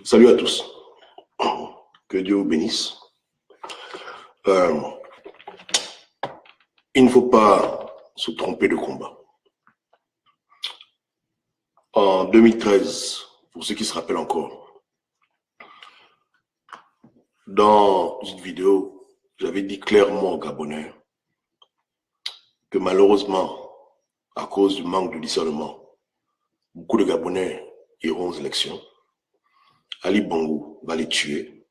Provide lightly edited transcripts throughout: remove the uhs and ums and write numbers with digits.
Salut à tous. Que Dieu vous bénisse. Euh, il ne faut pas se tromper de combat. En 2013, pour ceux qui se rappellent encore, dans une vidéo, j'avais dit clairement aux Gabonais que malheureusement, à cause du manque de discernement, beaucoup de Gabonais iront aux élections. Ali Bongo va les tuer.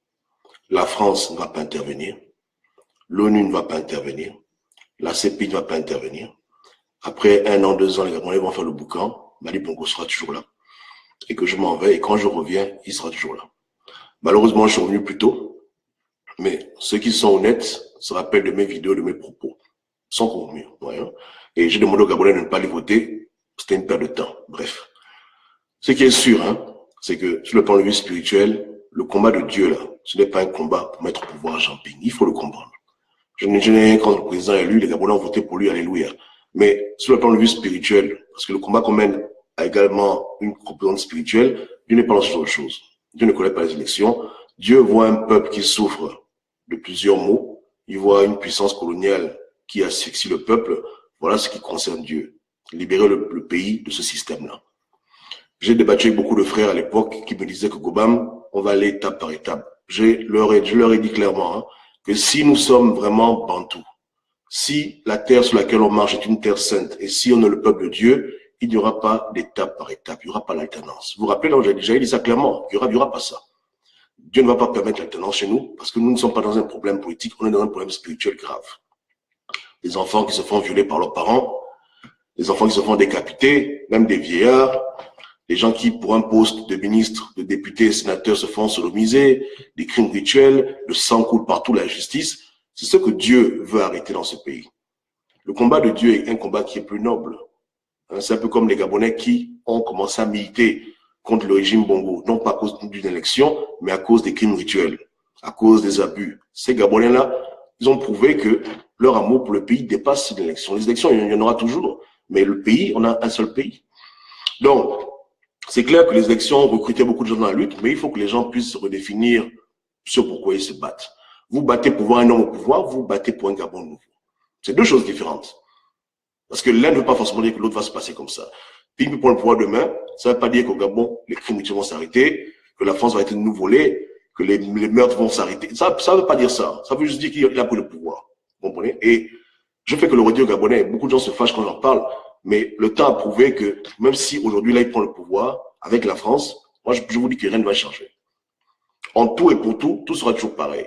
La France ne va pas intervenir. L'ONU ne va pas intervenir. La CPI ne va pas intervenir. Après 1 an, 2 ans, les Gabonais vont faire le boucan. Ali Bongo sera toujours là. Et que je m'en vais. Et quand je reviens, il sera toujours là. Malheureusement, je suis revenu plus tôt. Mais ceux qui sont honnêtes se rappellent de mes vidéos, de mes propos. Sans convenu. Et j'ai demandé aux Gabonais de ne pas les voter. C'était une perte de temps. Bref. Ce qui est sûr, c'est que sur le plan de vue spirituel, le combat de Dieu, là, ce n'est pas un combat pour mettre au pouvoir Jean Ping. Il faut le comprendre. Je n'ai rien contre le président élu, les Gabonais ont voté pour lui, alléluia. Mais sur le plan de vue spirituel, parce que le combat qu'on mène a également une composante spirituelle, Dieu n'est pas dans ce genre de choses. Dieu ne connaît pas les élections. Dieu voit un peuple qui souffre de plusieurs maux. Il voit une puissance coloniale qui asphyxie le peuple. Voilà ce qui concerne Dieu. Libérer le pays de ce système-là. J'ai débattu avec beaucoup de frères à l'époque qui me disaient que Gobam, on va aller étape par étape. Je leur ai dit clairement que si nous sommes vraiment bantous, si la terre sur laquelle on marche est une terre sainte et si on est le peuple de Dieu, il n'y aura pas d'étape par étape, il n'y aura pas l'alternance. Vous vous rappelez, j'ai déjà dit ça clairement, il n'y aura pas ça. Dieu ne va pas permettre l'alternance chez nous parce que nous ne sommes pas dans un problème politique, on est dans un problème spirituel grave. Les enfants qui se font violer par leurs parents, les enfants qui se font décapiter, même des vieillards, les gens qui, pour un poste de ministre, de député, sénateur, se font sodomiser, des crimes rituels, le sang coule partout, la justice. C'est ce que Dieu veut arrêter dans ce pays. Le combat de Dieu est un combat qui est plus noble. C'est un peu comme les Gabonais qui ont commencé à militer contre le régime Bongo, non pas à cause d'une élection, mais à cause des crimes rituels, à cause des abus. Ces Gabonais-là, ils ont prouvé que leur amour pour le pays dépasse l'élection. Les élections, il y en aura toujours, mais le pays, on a un seul pays. Donc, c'est clair que les élections ont recruté beaucoup de gens dans la lutte, mais il faut que les gens puissent redéfinir sur pourquoi ils se battent. Vous battez pour voir un homme au pouvoir, vous battez pour un Gabon nouveau. C'est deux choses différentes. Parce que l'un ne veut pas forcément dire que l'autre va se passer comme ça. Puis il peut prendre le pouvoir demain, ça ne veut pas dire qu'au Gabon, les crimes vont s'arrêter, que la France va être nous volée, que les meurtres vont s'arrêter. Ça ne veut pas dire ça. Ça veut juste dire qu'il a pris le pouvoir. Vous comprenez? Et je fais que le redire au Gabonais. Beaucoup de gens se fâchent quand j'en parle. Mais le temps a prouvé que même si aujourd'hui, là, il prend le pouvoir avec la France, moi, je vous dis que rien ne va changer. En tout et pour tout, tout sera toujours pareil.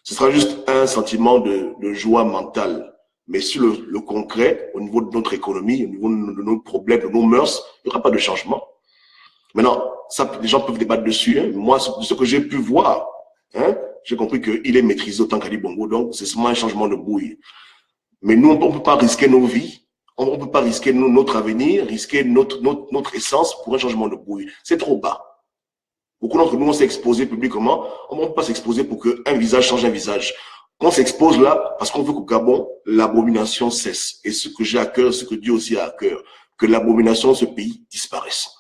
Ce sera juste un sentiment de joie mentale. Mais sur le concret, au niveau de notre économie, au niveau de nos problèmes, de nos mœurs, il n'y aura pas de changement. Maintenant, ça, les gens peuvent débattre dessus. Moi, de ce que j'ai pu voir, j'ai compris qu'il est maîtrisé autant qu'Ali Bongo. Donc, c'est seulement un changement de bouille. Mais nous, on ne peut pas risquer nos vies. On ne peut pas risquer notre avenir, risquer notre essence pour un changement de bouille. C'est trop bas. Beaucoup d'entre nous, on s'est exposé publiquement. On ne peut pas s'exposer pour qu'un visage change un visage. On s'expose là parce qu'on veut qu'au Gabon, l'abomination cesse. Et ce que j'ai à cœur, ce que Dieu aussi a à cœur, que l'abomination de ce pays disparaisse.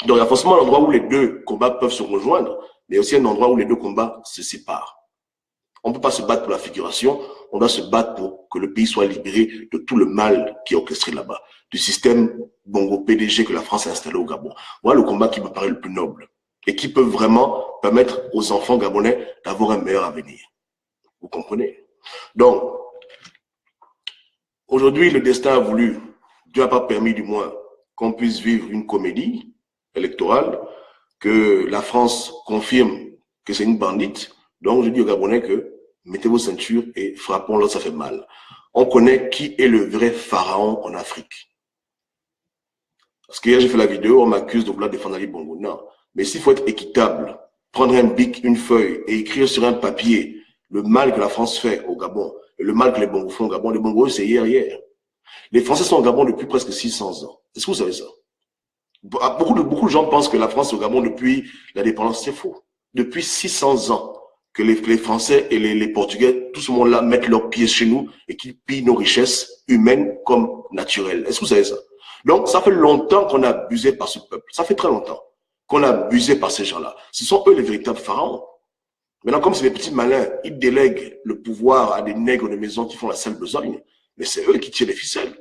Donc, il y a forcément un endroit où les deux combats peuvent se rejoindre, mais aussi un endroit où les deux combats se séparent. On ne peut pas se battre pour la figuration, on doit se battre pour que le pays soit libéré de tout le mal qui est orchestré là-bas, du système Bongo PDG que la France a installé au Gabon. Voilà le combat qui me paraît le plus noble et qui peut vraiment permettre aux enfants gabonais d'avoir un meilleur avenir. Vous comprenez? Donc, aujourd'hui, le destin a voulu, Dieu n'a pas permis du moins qu'on puisse vivre une comédie électorale, que la France confirme que c'est une bandite. Donc, je dis aux Gabonais que mettez vos ceintures et frappons-le, ça fait mal. On connaît qui est le vrai pharaon en Afrique. Parce que hier, j'ai fait la vidéo, on m'accuse de vouloir défendre Ali Bongo. Non. Mais s'il faut être équitable, prendre un bic, une feuille et écrire sur un papier le mal que la France fait au Gabon et le mal que les Bongos font au Gabon, les Bongos, c'est hier. Les Français sont au Gabon depuis presque 600 ans. Est-ce que vous savez ça? Beaucoup de gens pensent que la France est au Gabon depuis l'indépendance. C'est faux. Depuis 600 ans que les Français et les Portugais, tout ce monde-là, mettent leurs pieds chez nous et qu'ils pillent nos richesses humaines comme naturelles. Est-ce que vous savez ça? Donc, ça fait longtemps qu'on a abusé par ce peuple. Ça fait très longtemps. qu'on a abusé par ces gens-là. Ce sont eux les véritables pharaons. Maintenant, comme c'est des petits malins, ils délèguent le pouvoir à des nègres de maison qui font la sale besogne. Mais c'est eux qui tirent les ficelles.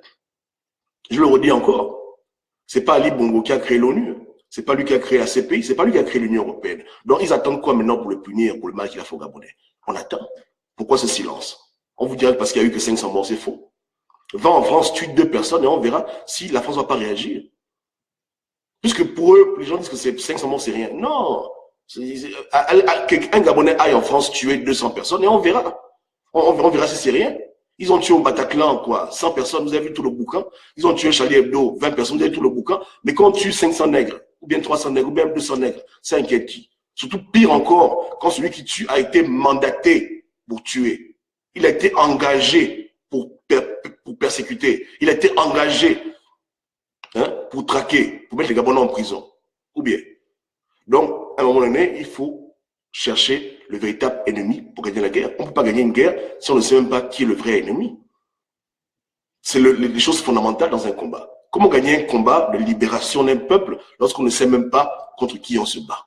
Je le redis encore. C'est pas Ali Bongo qui a créé l'ONU. C'est pas lui qui a créé la CPI. C'est pas lui qui a créé l'Union européenne. Donc, ils attendent quoi maintenant pour le punir, pour le mal qu'il a fait au Gabonais? On attend. Pourquoi ce silence? On vous dirait parce qu'il y a eu que 500 morts, c'est faux. Va en France, tue 2 personnes et on verra si la France ne va pas réagir. Puisque pour eux, les gens disent que c'est 500 morts, c'est rien. Non. Qu'un Gabonais aille en France tuer 200 personnes et on verra. On verra si c'est rien. Ils ont tué au Bataclan, quoi, 100 personnes, vous avez vu tout le bouquin. Ils ont tué Charlie Hebdo, 20 personnes, vous avez vu tout le bouquin. Mais quand on tue 500 nègres, ou bien 300 nègres, ou bien 200 nègres, ça inquiète qui? Surtout pire encore, quand celui qui tue a été mandaté pour tuer. Il a été engagé pour persécuter. Il a été engagé pour traquer, pour mettre les Gabonais en prison. Ou bien. Donc, à un moment donné, il faut chercher le véritable ennemi pour gagner la guerre. On ne peut pas gagner une guerre si on ne sait même pas qui est le vrai ennemi. C'est les choses fondamentales dans un combat. Comment gagner un combat de libération d'un peuple lorsqu'on ne sait même pas contre qui on se bat?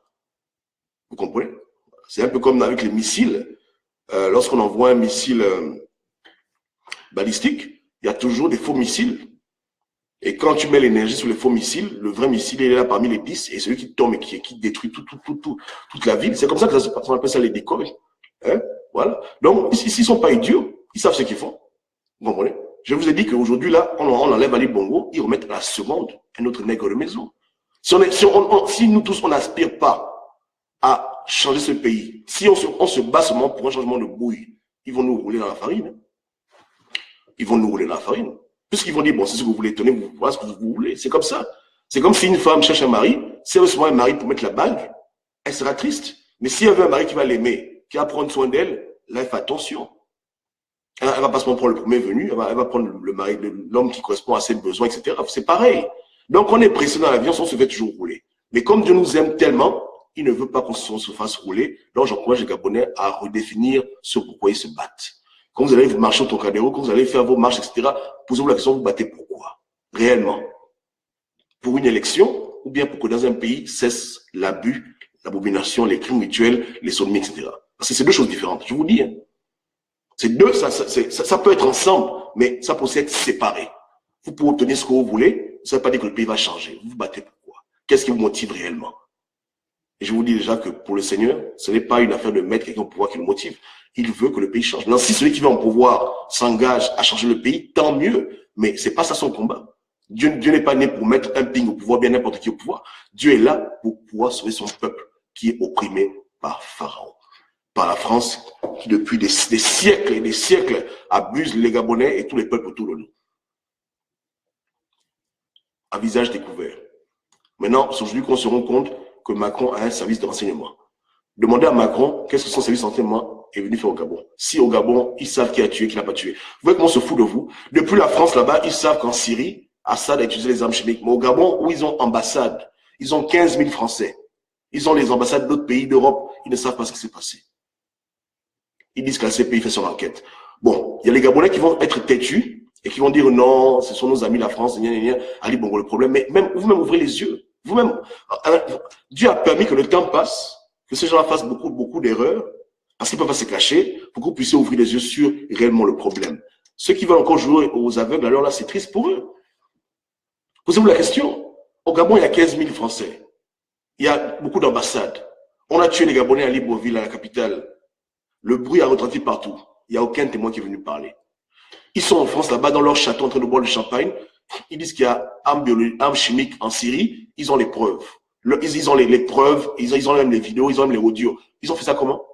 Vous comprenez? C'est un peu comme avec les missiles. Lorsqu'on envoie un missile balistique, il y a toujours des faux missiles. Et quand tu mets l'énergie sur les faux missiles, le vrai missile il est là parmi les 10 et celui qui tombe et qui détruit toute la ville. C'est comme ça que ça se passe. On appelle ça les décoils. Voilà. Donc, s'ils ne sont pas idiots, ils savent ce qu'ils font. Vous comprenez? Je vous ai dit qu'aujourd'hui, là, on enlève Ali Bongo, ils remettent à la seconde un autre nègre de maison. Si nous tous, on n'aspire pas à changer ce pays, si on se bat seulement pour un changement de bouille, ils vont nous rouler dans la farine. Ils vont nous rouler dans la farine. Puisqu'ils vont dire, bon, c'est ce que vous voulez, tenez, vous voilà ce que vous voulez. C'est comme ça. C'est comme si une femme cherche un mari, si elle reçoit un mari pour mettre la bague, elle sera triste. Mais si elle veut un mari qui va l'aimer, qui va prendre soin d'elle, là, elle fait attention. Elle ne va pas seulement prendre le premier venu, elle va prendre le mari, l'homme qui correspond à ses besoins, etc. C'est pareil. Donc, on est pressé dans l'avion, on se fait toujours rouler. Mais comme Dieu nous aime tellement, il ne veut pas qu'on se fasse rouler. Donc, j'encourage les Gabonais à redéfinir ce pourquoi ils se battent. Quand vous allez marcher au Trocadéro, quand vous allez faire vos marches, etc., posez-vous la question, vous battez pourquoi? Réellement. Pour une élection, ou bien pour que dans un pays cesse l'abus, l'abomination, les crimes rituels, les sodomies, etc. Parce que c'est deux choses différentes, je vous dis. Hein. C'est deux, ça peut être ensemble, mais ça peut aussi être séparé. Vous pouvez obtenir ce que vous voulez, ça ne veut pas dire que le pays va changer. Vous vous battez pourquoi? Qu'est-ce qui vous motive réellement? Et je vous dis déjà que pour le Seigneur, ce n'est pas une affaire de mettre quelqu'un au pouvoir qui le motive. Il veut que le pays change. Non, si celui qui va en pouvoir s'engage à changer le pays, tant mieux. Mais c'est pas ça son combat. Dieu n'est pas né pour mettre un ping au pouvoir, bien n'importe qui au pouvoir. Dieu est là pour pouvoir sauver son peuple qui est opprimé par Pharaon, par la France, qui depuis des siècles et des siècles abuse les Gabonais et tous les peuples autour de nous. À visage découvert. Maintenant, c'est aujourd'hui qu'on se rend compte que Macron a un service de renseignement. Demandez à Macron qu'est-ce que son service de renseignement est venu faire au Gabon. Si au Gabon, ils savent qui a tué, qui n'a pas tué. Vous voyez comment on se fout de vous. Depuis la France, là-bas, ils savent qu'en Syrie, Assad a utilisé les armes chimiques. Mais au Gabon, où ils ont ambassade, ils ont 15 000 Français. Ils ont les ambassades d'autres pays d'Europe. Ils ne savent pas ce qui s'est passé. Ils disent que la CPI fait son enquête. Bon, il y a les Gabonais qui vont être têtus et qui vont dire non, ce sont nos amis la France, Ali Bongo le problème. Mais vous-même ouvrez les yeux. Vous-même, Dieu a permis que le temps passe, que ces gens-là fassent beaucoup d'erreurs, parce qu'ils ne peuvent pas se cacher, pour que vous puissiez ouvrir les yeux sur réellement le problème. Ceux qui veulent encore jouer aux aveugles, alors là, c'est triste pour eux. Posez-vous la question. Au Gabon, il y a 15 000 Français. Il y a beaucoup d'ambassades. On a tué les Gabonais à Libreville, à la capitale. Le bruit a retenti partout. Il n'y a aucun témoin qui est venu parler. Ils sont en France, là-bas, dans leur château, en train de boire du champagne. Ils disent qu'il y a armes chimiques en Syrie. Ils ont les preuves. Ils ont les preuves. Ils ont même les vidéos. Ils ont même les audios. Ils ont fait ça comment?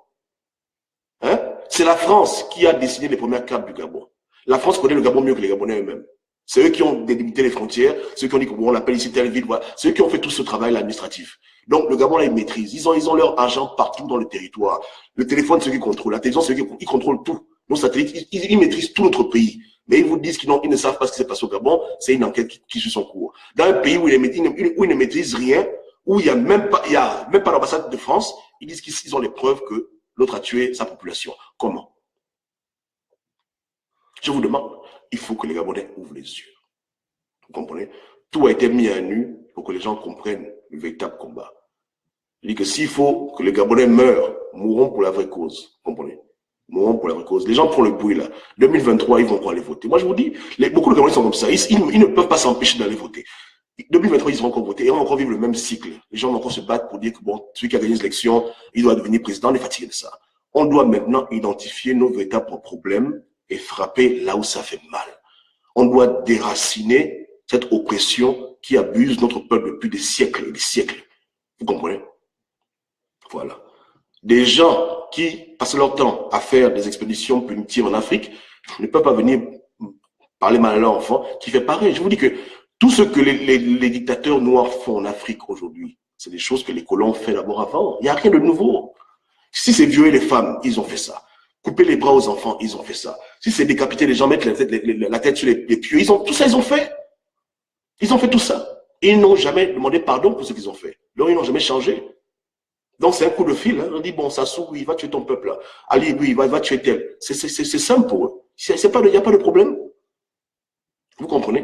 Hein? C'est la France qui a dessiné les premières cartes du Gabon. La France connaît le Gabon mieux que les Gabonais eux-mêmes. C'est eux qui ont délimité les frontières, ceux qui ont dit qu'on l'appelle ici telle ville, voilà. C'est eux qui ont fait tout ce travail administratif. Donc le Gabon là, ils maîtrisent. Ils ont leur agent partout dans le territoire. Le téléphone, c'est eux qui contrôlent. La télévision, c'est eux qui contrôlent tout. Nos satellites, ils maîtrisent tout notre pays. Mais ils vous disent qu'ils ne savent pas ce qui s'est passé au Gabon. C'est une enquête qui suit son cours. Dans un pays où ils ne maîtrisent rien, où il y a même pas l'ambassade de France, ils disent qu'ils ont les preuves que l'autre a tué sa population. Comment? Je vous demande, il faut que les Gabonais ouvrent les yeux. Vous comprenez? Tout a été mis à nu pour que les gens comprennent le véritable combat. Je dis que s'il faut que les Gabonais meurent, mourront pour la vraie cause. Vous comprenez? Mourront pour la vraie cause. Les gens font le bruit là. 2023, ils vont quoi aller voter? Moi, je vous dis, beaucoup de Gabonais sont comme ça. Ils ne peuvent pas s'empêcher d'aller voter. 2023, ils vont encore voter et on va encore vivre le même cycle. Les gens vont encore se battre pour dire que bon, celui qui a gagné les élections, il doit devenir président. On est fatigué de ça. On doit maintenant identifier nos véritables problèmes et frapper là où ça fait mal. On doit déraciner cette oppression qui abuse notre peuple depuis des siècles et des siècles. Vous comprenez? Voilà. Des gens qui passent leur temps à faire des expéditions punitives en Afrique ne peuvent pas venir parler mal à leur enfant qui fait pareil. Je vous dis que tout ce que les dictateurs noirs font en Afrique aujourd'hui, c'est des choses que les colons ont fait d'abord avant. Il n'y a rien de nouveau. Si c'est violer les femmes, ils ont fait ça. Couper les bras aux enfants, ils ont fait ça. Si c'est décapiter les gens, mettre la tête sur les pieux, tout ça, ils ont fait. Ils ont fait tout ça. Et ils n'ont jamais demandé pardon pour ce qu'ils ont fait. Donc, ils n'ont jamais changé. Donc, c'est un coup de fil. Hein. On dit, bon, Sassou, il va tuer ton peuple. Là. Ali, oui, il va tuer tel. C'est simple pour eux. Il n'y a pas de problème. Vous comprenez?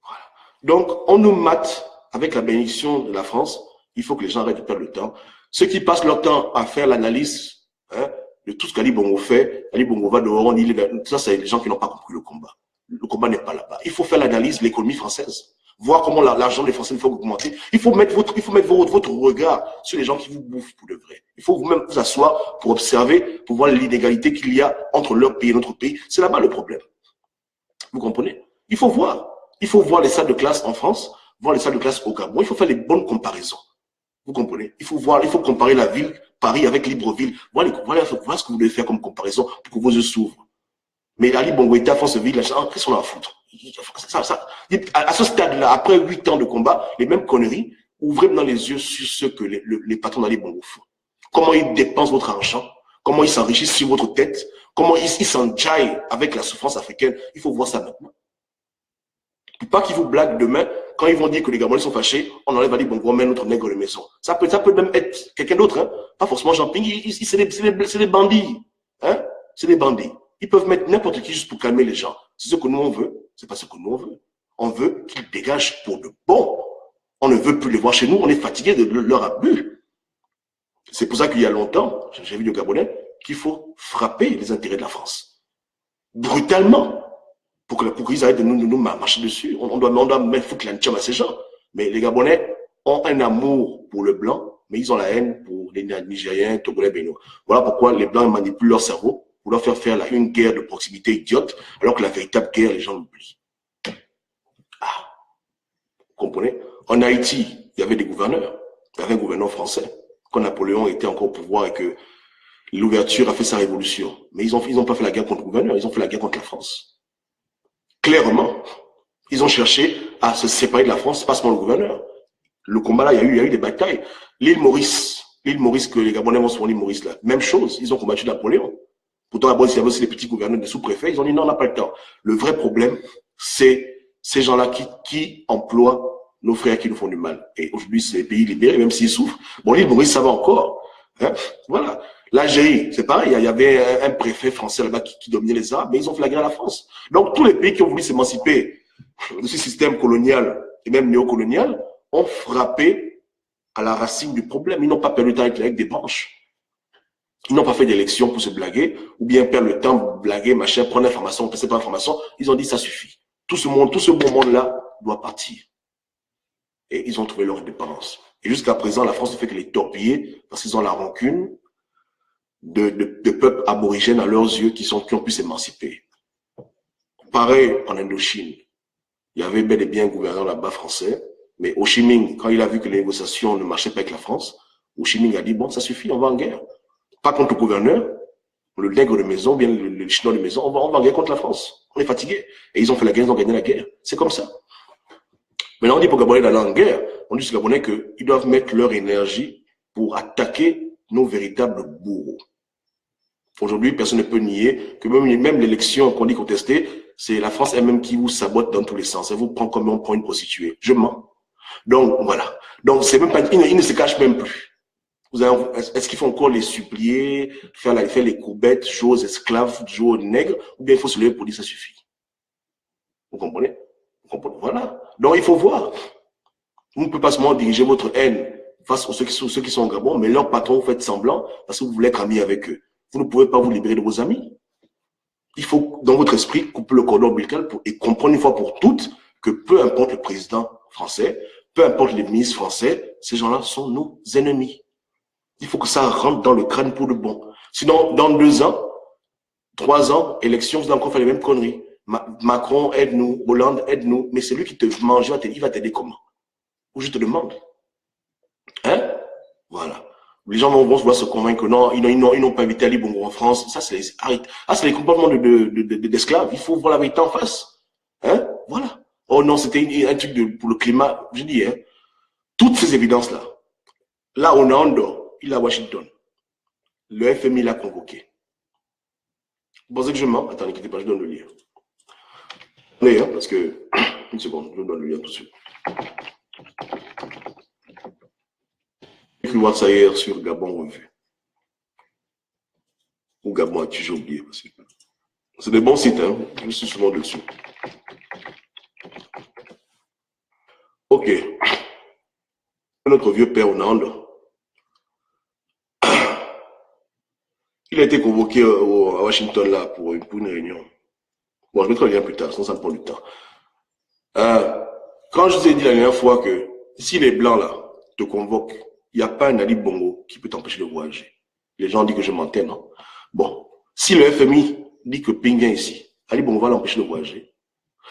Voilà. Donc, on nous mate avec la bénédiction de la France. Il faut que les gens arrêtent de perdre le temps. Ceux qui passent leur temps à faire l'analyse de tout ce qu'Ali Bongo fait, Ali Bongo va dehors, on dit, ça, c'est les gens qui n'ont pas compris le combat. Le combat n'est pas là-bas. Il faut faire l'analyse de l'économie française. Voir comment l'argent des Français ne faut augmenter. Il faut mettre votre regard sur les gens qui vous bouffent pour de vrai. Il faut vous-même vous asseoir pour observer, pour voir l'inégalité qu'il y a entre leur pays et notre pays. C'est là-bas le problème. Vous comprenez? Il faut voir. Il faut voir les salles de classe en France, voir les salles de classe au Gabon. Il faut faire les bonnes comparaisons. Vous comprenez? Il faut comparer la ville, Paris avec Libreville. Voilà ce que vous devez faire comme comparaison pour que vos yeux s'ouvrent. Mais Ali Bongo était à Franceville, qu'est-ce qu'on a à foutre? À ce stade-là, après 8 ans de combat, les mêmes conneries, ouvrez maintenant les yeux sur ce que les patrons d'Ali Bongo font. Comment ils dépensent votre argent, comment ils s'enrichissent sur votre tête, comment ils s'enjaillent avec la souffrance africaine. Il faut voir ça maintenant. Pas qu'ils vous blaguent demain, quand ils vont dire que les Gabonais sont fâchés, on enlève Ali Bongo, on met notre nègre de maison. Ça peut même être quelqu'un d'autre, hein? Pas forcément Jean-Ping, c'est des bandits. Hein? C'est des bandits. Ils peuvent mettre n'importe qui juste pour calmer les gens. C'est ce que nous on veut, c'est pas ce que nous on veut. On veut qu'ils dégagent pour de bon. On ne veut plus les voir chez nous, on est fatigué de leur abus. C'est pour ça qu'il y a longtemps, j'ai vu le Gabonais, qu'il faut frapper les intérêts de la France. Brutalement. Pour qu'ils arrêtent de nous marcher dessus. On doit foutre l'antium à ces gens. Mais les Gabonais ont un amour pour le blanc, mais ils ont la haine pour les Nigériens, Togolais, Béninois. Voilà pourquoi les blancs manipulent leur cerveau pour leur faire une guerre de proximité idiote, alors que la véritable guerre, les gens l'oublient. Ah, vous comprenez? En Haïti, il y avait des gouverneurs. Il y avait un gouverneur français. Quand Napoléon était encore au pouvoir et que l'ouverture a fait sa révolution. Mais ils n'ont pas fait la guerre contre le gouverneur, ils ont fait la guerre contre la France. Clairement, ils ont cherché à se séparer de la France, pas seulement le gouverneur. Le combat là, il y a eu des batailles. L'île Maurice, que les Gabonais vont sur l'île Maurice là, même chose, ils ont combattu Napoléon. Pourtant, là-bas, il y avait aussi les petits gouverneurs, des sous-préfets, ils ont dit non, on n'a pas le temps. Le vrai problème, c'est ces gens-là qui emploient nos frères qui nous font du mal. Et aujourd'hui, c'est les pays libérés, même s'ils souffrent. Bon, l'île Maurice, ça va encore. Hein? Voilà. L'Algérie, c'est pareil, il y avait un préfet français là-bas qui dominait les Arabes, mais ils ont fait la guerre à la France. Donc, tous les pays qui ont voulu s'émanciper de ce système colonial et même néocolonial ont frappé à la racine du problème. Ils n'ont pas perdu le temps avec des branches. Ils n'ont pas fait d'élection pour se blaguer, ou bien perdre le temps, blaguer, machin, prendre l'information, passer par l'information. Ils ont dit ça suffit. Tout ce bon monde-là doit partir. Et ils ont trouvé leur indépendance. Et jusqu'à présent, la France ne fait que les torpiller parce qu'ils ont la rancune de peuples aborigènes à leurs yeux qui ont pu s'émanciper. Pareil en Indochine. Il y avait bel et bien un gouverneur là-bas français, mais Ho Chi Minh, quand il a vu que les négociations ne marchaient pas avec la France, Ho Chi Minh a dit, bon, ça suffit, on va en guerre. Pas contre le gouverneur, le nègre de maison, bien le chinois de maison, on va en guerre contre la France. On est fatigué. Et ils ont fait la guerre, ils ont gagné la guerre. C'est comme ça. Maintenant, on dit pour Gabonais d'aller en guerre, on dit aux Gabonais qu'ils doivent mettre leur énergie pour attaquer nos véritables bourreaux. Aujourd'hui, personne ne peut nier que même l'élection qu'on dit contester, c'est la France elle-même qui vous sabote dans tous les sens. Elle vous prend comme on prend une prostituée. Je mens. Donc, voilà. Donc, c'est même pas, ils ne se cachent même plus. Est-ce qu'il faut encore les supplier, faire les courbettes, jouer aux esclaves, jouer aux nègres, ou bien il faut se lever pour dire ça suffit? Vous comprenez? Voilà. Donc, il faut voir. Vous ne pouvez pas seulement diriger votre haine face aux ceux qui sont au Gabon, mais leurs patrons, vous faites semblant parce que vous voulez être amis avec eux. Vous ne pouvez pas vous libérer de vos amis. Il faut, dans votre esprit, couper le cordon ombilical et comprendre une fois pour toutes que peu importe le président français, peu importe les ministres français, ces gens-là sont nos ennemis. Il faut que ça rentre dans le crâne pour le bon. Sinon, dans 2 ans, 3 ans, élection, vous allez encore faire les mêmes conneries. Macron, aide-nous. Hollande, aide-nous. Mais c'est lui qui te mange, il va t'aider comment? Ou je te demande. Hein? Voilà. Les gens vont se convaincre que non, ils n'ont pas invité Ali Bongo en France. Ça, c'est les comportements d'esclaves. Il faut voir la vérité en face. Hein? Voilà. Oh non, c'était un truc pour le climat. Je dis, hein, toutes ces évidences-là. Là, on est en dehors. Il est à Washington. Le FMI l'a convoqué. Vous pensez que je mens? Attendez, quittez pas, je donne le lien. Attendez, hein, parce que... Une seconde, je donne le lien tout de suite. J'ai pu voir ça hier sur Gabon Revue. Ou Gabon Actu, j'ai oublié. C'est des bons sites, hein. Je suis souvent dessus. Ok. Notre vieux père Onande, il a été convoqué à Washington là pour une réunion. Bon, je mettrai le lien plus tard, sinon ça me prend du temps. Quand je vous ai dit la dernière fois que si les Blancs là te convoquent, il n'y a pas un Ali Bongo qui peut t'empêcher de voyager. Les gens disent que je mentais, non? Bon, si le FMI dit que Ping vient ici, Ali Bongo va l'empêcher de voyager.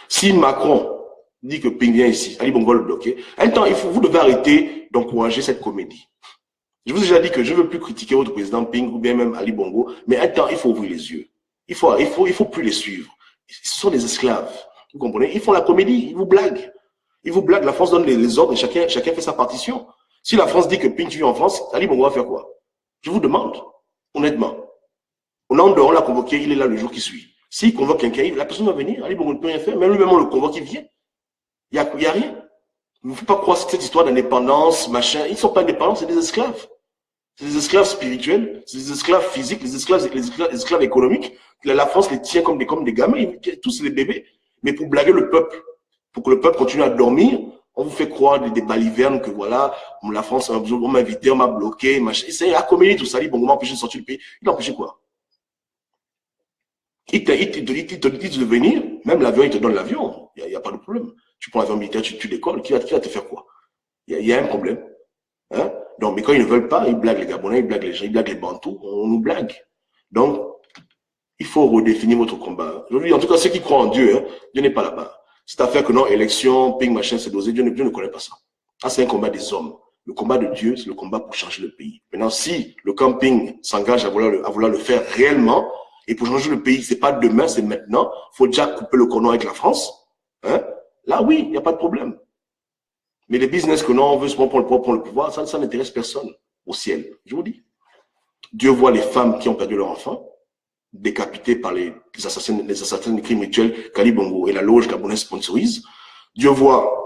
Si Macron dit que Ping vient ici, Ali Bongo va le bloquer. Un temps, vous devez arrêter d'encourager cette comédie. Je vous ai déjà dit que je ne veux plus critiquer votre président Ping ou bien même Ali Bongo, mais un temps, il faut ouvrir les yeux. Il faut plus les suivre. Ce sont des esclaves. Vous comprenez? Ils font la comédie, ils vous blaguent. Ils vous blaguent, la France donne les ordres et chacun fait sa partition. Si la France dit que Ping vit en France, Ali Bongo va faire quoi? Je vous demande, honnêtement. On l'a convoqué, il est là le jour qui suit. S'il convoque quelqu'un, la personne va venir, Ali Bongo ne peut rien faire, même lui-même on le convoque, il vient. Il n'y a rien. Il ne faut pas croire cette histoire d'indépendance, machin. Ils ne sont pas indépendants, c'est des esclaves. C'est des esclaves spirituels, c'est des esclaves physiques, les esclaves économiques. La France les tient comme des gamins, tous les bébés. Mais pour blaguer le peuple, pour que le peuple continue à dormir, on vous fait croire des balivernes que voilà, la France, on m'a invité, on m'a bloqué, machin. C'est la comédie, tout ça. Bon, on m'a empêché de sortir du pays. Il a empêché quoi? Il te dit de venir, même l'avion, il te donne l'avion. Il n'y a pas de problème. Tu prends l'avion militaire, tu décolles, qui va te faire quoi? Il y a un problème. Hein? Donc, mais quand ils ne veulent pas, ils blaguent les Gabonais, ils blaguent les gens, ils blaguent les Bantous, on nous blague. Donc, il faut redéfinir votre combat. Je veux dire, en tout cas, ceux qui croient en Dieu, hein, Dieu n'est pas là-bas. Cette affaire que non, élection, ping, machin, c'est dosé, Dieu ne connaît pas ça. Ça, c'est un combat des hommes. Le combat de Dieu, c'est le combat pour changer le pays. Maintenant, si le camping s'engage à vouloir le faire réellement, et pour changer le pays, c'est pas demain, c'est maintenant, il faut déjà couper le cordon avec la France, hein, là, oui, il n'y a pas de problème. Mais les business que non, on veut se prendre le pouvoir, ça n'intéresse personne au ciel. Je vous dis. Dieu voit les femmes qui ont perdu leur enfant, décapitées par les assassins de crimes rituels qu'Ali Bongo et la loge gabonaise sponsorisent. Dieu voit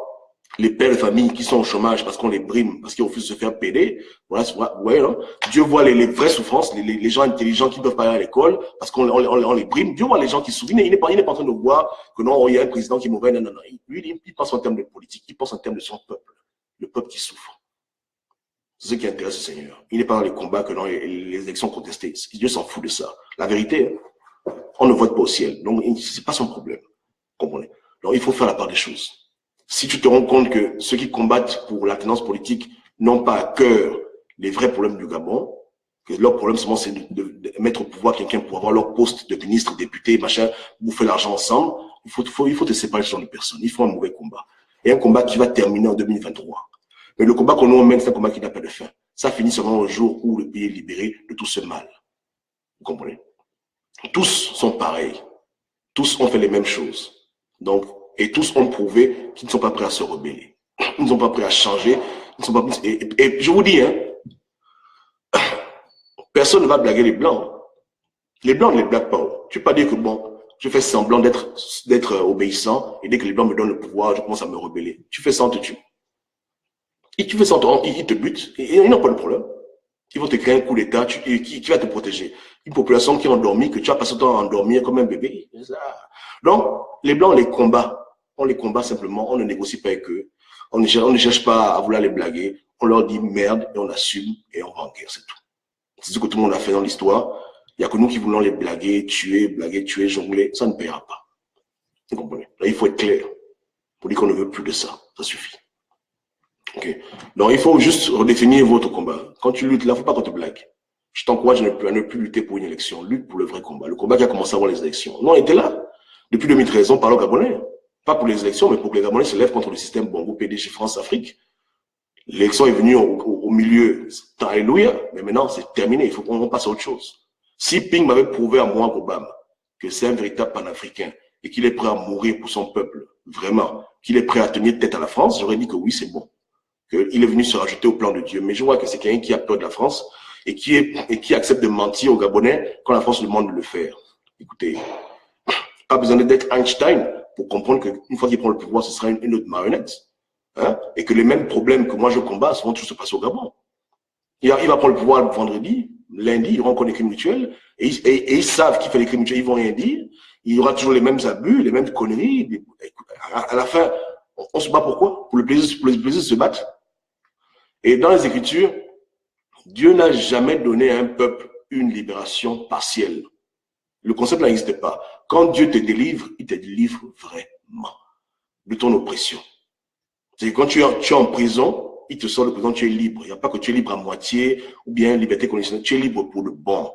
les pères de famille qui sont au chômage parce qu'on les brime, parce qu'ils refusent de se faire péder. Voilà, ouais, hein? Dieu voit les vraies souffrances, les gens intelligents qui ne peuvent pas aller à l'école parce qu'on les brime. Dieu voit les gens qui souffrent. Il n'est pas en train de voir que non, il y a un président qui est mauvais. Non. Lui, il pense en termes de politique, il pense en termes de son peuple, le peuple qui souffre. C'est ce qui intéresse le Seigneur. Il n'est pas dans les combats que non, les élections contestées. Dieu s'en fout de ça. La vérité, hein, on ne vote pas au ciel. Donc, ce n'est pas son problème. Comprenez? Donc, il faut faire la part des choses. Si tu te rends compte que ceux qui combattent pour la tenance politique n'ont pas à cœur les vrais problèmes du Gabon, que leur problème seulement c'est de mettre au pouvoir quelqu'un pour avoir leur poste de ministre, député, machin, bouffer l'argent ensemble, il faut te séparer de ce genre de personnes. Il faut un mauvais combat. Et un combat qui va terminer en 2023. Mais le combat qu'on nous mène, c'est un combat qui n'a pas de fin. Ça finit seulement au jour où le pays est libéré de tout ce mal. Vous comprenez? Tous sont pareils. Tous ont fait les mêmes choses. Donc, et tous ont prouvé qu'ils ne sont pas prêts à se rebeller. Ils ne sont pas prêts à changer. Ils ne sont pas prêts. Et je vous dis, hein, personne ne va blaguer les Blancs. Les Blancs ne les blaguent pas. Tu ne peux pas dire que bon, je fais semblant d'être obéissant et dès que les Blancs me donnent le pouvoir, je commence à me rebeller. Tu fais ça, on te tue. Et tu fais ça, ils te butent. Et ils n'ont pas de problème. Ils vont te créer un coup d'État qui va te protéger. Une population qui est endormie, que tu as passé ton temps à endormir comme un bébé. Donc, les Blancs, on les combat simplement, on ne négocie pas avec eux. On ne cherche pas à vouloir les blaguer. On leur dit merde et on assume et on va en guerre, c'est tout. C'est ce que tout le monde a fait dans l'histoire. Il n'y a que nous qui voulons les blaguer, tuer, jongler. Ça ne paiera pas. Vous comprenez? Là, il faut être clair pour dire qu'on ne veut plus de ça. Ça suffit. Okay. Donc, il faut juste redéfinir votre combat. Quand tu luttes, là, il ne faut pas qu'on te blague. Je t'encourage à ne plus lutter pour une élection. Lutte pour le vrai combat. Le combat qui a commencé avant les élections. Nous, on était là. Depuis 2013, on parle aux Gabonais. Pas pour les élections, mais pour que les Gabonais se lèvent contre le système Bongo PDG France-Afrique. L'élection est venue au milieu. Alléluia. Mais maintenant, c'est terminé. Il faut qu'on passe à autre chose. Si Ping m'avait prouvé à moi, Obama, que c'est un véritable panafricain et qu'il est prêt à mourir pour son peuple, vraiment, qu'il est prêt à tenir tête à la France, j'aurais dit que oui, c'est bon. Qu'il est venu se rajouter au plan de Dieu. Mais je vois que c'est quelqu'un qui a peur de la France et qui accepte de mentir aux Gabonais quand la France lui demande de le faire. Écoutez, pas besoin d'être Einstein pour comprendre qu'une fois qu'il prend le pouvoir, ce sera une autre marionnette. Hein? Et que les mêmes problèmes que moi je combats vont tous se passer au Gabon. Il va prendre le pouvoir le vendredi, lundi, ils rencontrent les crimes mutuels et ils savent qui fait les crimes mutuels, ils vont rien dire. Il y aura toujours les mêmes abus, les mêmes conneries. À la fin, on se bat pourquoi? Pour le plaisir de se battre. Et dans les Écritures, Dieu n'a jamais donné à un peuple une libération partielle. Le concept n'existe pas. Quand Dieu te délivre, il te délivre vraiment de ton oppression. C'est quand tu es en prison, il te sort de prison, tu es libre. Il n'y a pas que tu es libre à moitié ou bien liberté conditionnelle. Tu es libre pour le bon.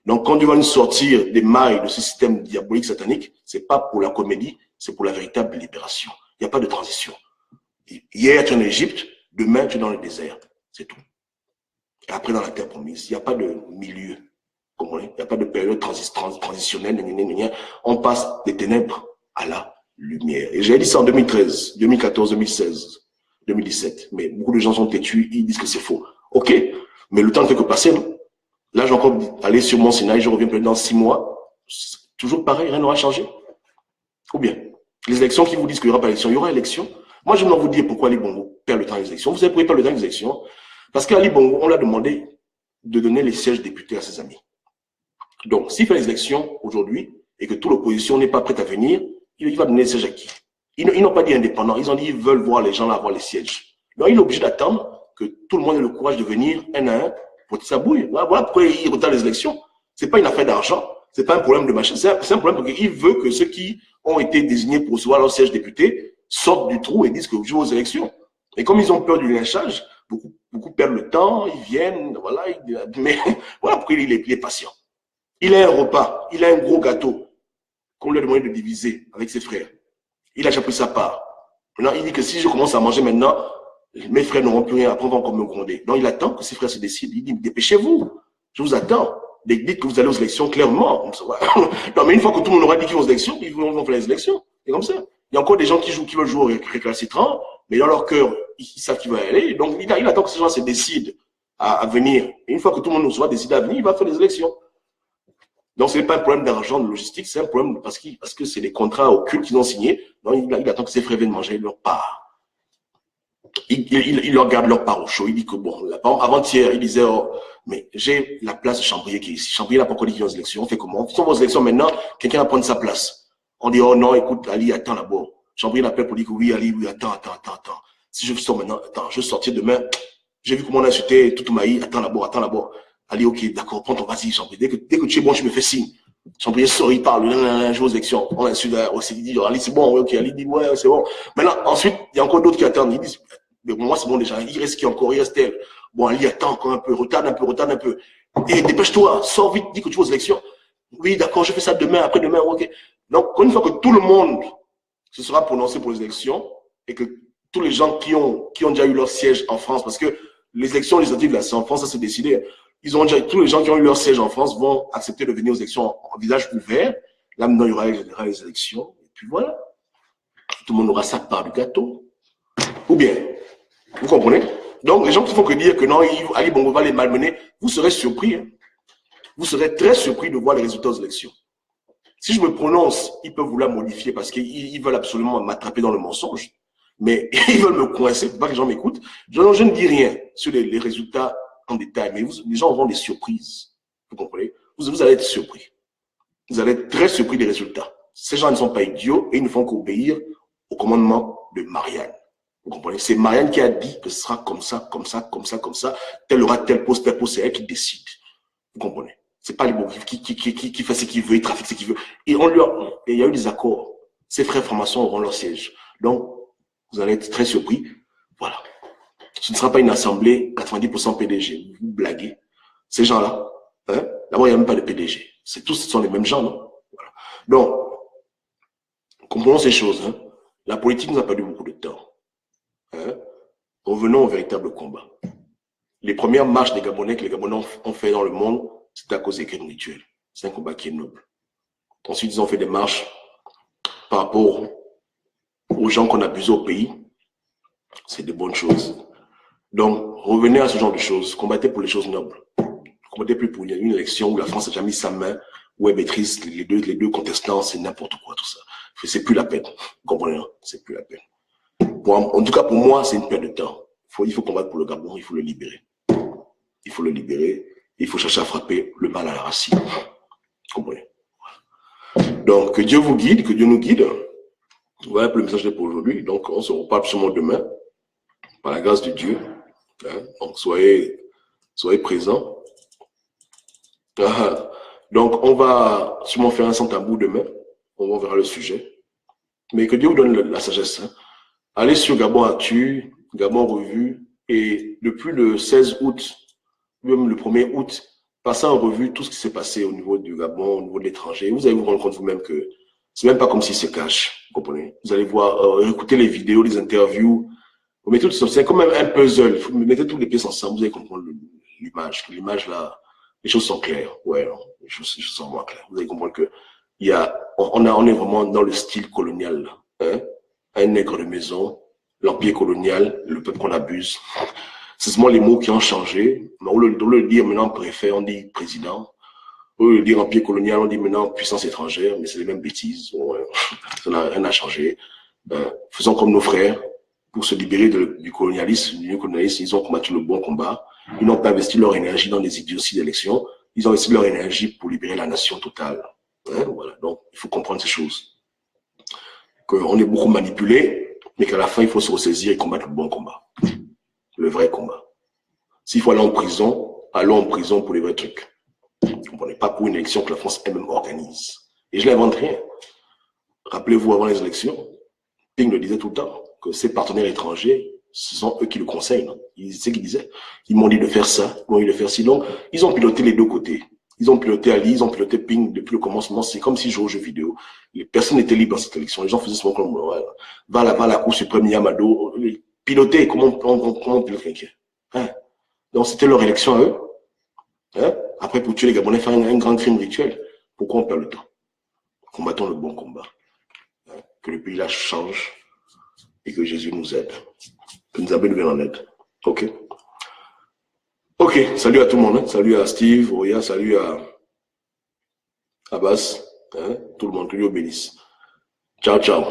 Donc, quand Dieu va nous sortir des mailles de ce système diabolique satanique, c'est pas pour la comédie, c'est pour la véritable libération. Il n'y a pas de transition. Hier, tu es en Égypte, demain, tu es dans le désert. C'est tout. Et après, dans la terre promise, il n'y a pas de milieu. Il n'y a pas de période transitionnelle. On passe des ténèbres à la lumière. Et j'ai dit ça en 2013, 2014, 2016, 2017. Mais beaucoup de gens sont têtus, ils disent que c'est faux. OK, mais le temps ne fait que passer, non? Là, j'ai encore allé sur mon Sinaï, je reviens peut-être dans 6 mois. Toujours pareil, rien n'aura changé. Ou bien, les élections qui vous disent qu'il n'y aura pas d'élection, il y aura élection. Moi, je vais vous dire pourquoi Ali Bongo perd le temps des élections. Vous savez pourquoi il perd le temps des élections? Parce qu'Ali Bongo, on l'a demandé de donner les sièges députés à ses amis. Donc, s'il fait les élections aujourd'hui et que toute l'opposition n'est pas prête à venir, il va donner les sièges à qui? Ils n'ont pas dit indépendants, ils ont dit qu'ils veulent voir les gens là avoir les sièges. Donc, il est obligé d'attendre que tout le monde ait le courage de venir un à un pour sa bouille. Voilà pourquoi il retarde les élections. Ce n'est pas une affaire d'argent, ce n'est pas un problème de machin, c'est un problème parce qu'il veut que ceux qui ont été désignés pour recevoir leur siège député sortent du trou et disent que vous jouez aux élections. Et comme ils ont peur du lynchage, beaucoup perdent le temps, ils viennent, voilà, mais voilà pourquoi il est patient. Il a un repas, il a un gros gâteau qu'on lui a demandé de diviser avec ses frères. Il a déjà pris sa part. Maintenant, il dit que si je commence à manger maintenant, mes frères n'auront plus rien, après on va encore me gronder. Donc il attend que ses frères se décident. Il dit, dépêchez-vous, je vous attends. Dites que vous allez aux élections clairement. Non, mais une fois que tout le monde aura dit qu'ils vont aux élections, ils vont faire les élections. C'est comme ça. Il y a encore des gens qui veulent jouer au récalcitrant, mais dans leur cœur, ils savent qu'ils vont y aller. Donc il attend que ces gens se décident à venir. Et une fois que tout le monde sera décidé à venir, il va faire les élections. Donc, ce n'est pas un problème d'argent, de logistique, c'est un problème parce que c'est des contrats occultes qu'ils ont signés. Donc, il attend que ses frères viennent manger leur part. Il leur garde leur part au chaud. Il dit que bon, avant-hier, il disait, oh, mais j'ai la place de Chambrier qui est ici. Chambrier n'a pas encore dit qu'il y a aux élections. On fait comment? Si on va aux élections maintenant, quelqu'un va prendre sa place. On dit, oh non, écoute, Ali, attends d'abord. Chambrier l'appelle pour dire que oui, Ali, oui, attends. Si je sors maintenant, attends, je vais sortir demain. J'ai vu comment on a insulté tout Maï. Attends d'abord. Ali, ok, d'accord, prends ton vas-y, Chambrier. Dès que tu es bon, tu me fais signe. Chambrier sort, il parle, je vais aux élections. On insulte aussi, il dit, Ali, c'est bon, ok, Ali dit, ouais, c'est bon. Maintenant, ensuite, il y a encore d'autres qui attendent. Ils disent, mais moi, c'est bon déjà. Il reste qui encore? Il reste elle. Bon, Ali, attends encore un peu, retarde un peu. Et dépêche-toi, sors vite, dis que tu vas aux élections. Oui, d'accord, je fais ça demain, après-demain, ok. Donc, une fois que tout le monde se sera prononcé pour les élections et que tous les gens qui ont déjà eu leur siège en France, parce que les élections législatives, là, c'est en France, ça s'est décidé. Tous les gens qui ont eu leur siège en France vont accepter de venir aux élections en visage ouvert. Là, maintenant, il y aura les élections. Et puis voilà. Tout le monde aura sa part du gâteau. Ou bien, vous comprenez? Donc, les gens qui font que dire que non, Ali Bongo va les malmener, vous serez surpris. Hein? Vous serez très surpris de voir les résultats des élections. Si je me prononce, ils peuvent vouloir modifier parce qu'ils veulent absolument m'attraper dans le mensonge. Mais ils veulent me coincer pour pas que les gens m'écoutent. Je ne dis rien sur les résultats en détail, mais les gens auront des surprises. Vous comprenez? Vous allez être surpris. Vous allez être très surpris des résultats. Ces gens ne sont pas idiots et ils ne font qu'obéir au commandement de Marianne. Vous comprenez? C'est Marianne qui a dit que ce sera comme ça, comme ça, comme ça, comme ça. Tel aura tel poste, c'est elle qui décide. Vous comprenez? C'est pas Libo qui fait ce qu'il veut, il trafique ce qu'il veut. Et il y a eu des accords. Ces frères francs-maçons auront leur siège. Donc, vous allez être très surpris. Voilà. Ce ne sera pas une assemblée 90% PDG. Vous blaguez. Ces gens-là, hein? D'abord, il n'y a même pas de PDG. Ce sont les mêmes gens, non? Voilà. Donc, comprenons ces choses. Hein? La politique nous a perdu beaucoup de temps. Hein? Revenons au véritable combat. Les premières marches des Gabonais que les Gabonais ont fait dans le monde, c'était à cause des crimes rituels. C'est un combat qui est noble. Ensuite, ils ont fait des marches par rapport aux gens qu'on abusait au pays. C'est de bonnes choses. Donc, revenez à ce genre de choses. Combattez pour les choses nobles. Combattez plus pour une élection où la France a déjà mis sa main, où elle maîtrise les deux contestants, c'est n'importe quoi, tout ça. C'est plus la peine. Vous comprenez? C'est plus la peine. En tout cas, pour moi, c'est une perte de temps. Il faut combattre pour le Gabon, il faut le libérer. Il faut le libérer. Il faut chercher à frapper le mal à la racine. Vous comprenez? Donc, que Dieu vous guide, que Dieu nous guide. Voilà pour le message pour aujourd'hui. Donc, on se reparle sûrement demain, par la grâce de Dieu. Hein? Donc, soyez présents. Donc, on va sûrement faire un sans tabou demain. On verra le sujet. Mais que Dieu vous donne la sagesse. Hein? Allez sur Gabon Actu, Gabon Revue, et depuis le 16 août, même le 1er août, passez en revue tout ce qui s'est passé au niveau du Gabon, au niveau de l'étranger. Vous allez vous rendre compte vous-même que c'est même pas comme s'il se cache. Vous comprenez? Vous allez voir, écouter les vidéos, les interviews. Vous mettez tout ça, c'est comme un puzzle. Vous mettez toutes les pièces ensemble, vous allez comprendre l'image. L'image là, les choses sont claires. Ouais, non, les choses sont moins claires. Vous allez comprendre que on est vraiment dans le style colonial là. Hein? Un nègre de maison, l'empire colonial, le peuple qu'on abuse. C'est seulement les mots qui ont changé. Au lieu de dire maintenant préfet, on dit président. Au lieu de dire empire colonial, on dit maintenant puissance étrangère, mais c'est les mêmes bêtises. Ouais. Ça n'a rien à changer. Faisons comme nos frères pour se libérer du colonialisme, du néocolonialisme. Ils ont combattu le bon combat. Ils n'ont pas investi leur énergie dans des idioties d'élection. Ils ont investi leur énergie pour libérer la nation totale. Hein, voilà. Donc, il faut comprendre ces choses. Qu'on est beaucoup manipulé, mais qu'à la fin, il faut se ressaisir et combattre le bon combat. Le vrai combat. S'il faut aller en prison, allons en prison pour les vrais trucs. Vous comprenez? Pas pour une élection que la France elle-même organise. Et je n'invente rien. Rappelez-vous, avant les élections, Ping le disait tout le temps, que ses partenaires étrangers, ce sont eux qui le conseillent. C'est ce qu'ils disaient. Ils m'ont dit de faire ça, ils m'ont dit de faire ci. Donc, ils ont piloté les deux côtés. Ils ont piloté Ali, ils ont piloté Ping depuis le commencement. C'est comme si je jouais aux jeux vidéo. Les personnes étaient libres dans cette élection. Les gens faisaient ce comme va là-bas à la Cour suprême, Yamado. Piloter, comment on pilote quelqu'un? Hein? Donc, c'était leur élection à eux. Hein? Après, pour tuer les Gabonais, faire un grand crime rituel. Pourquoi on perd le temps? Combattons le bon combat. Hein? Que le pays là change et que Jésus nous aide. Que nous avons nous en aide. OK? OK. Salut à tout le monde. Hein? Salut à Steve, Oya, salut à Abbas. Hein? Tout le monde, que Dieu bénisse. Ciao, ciao.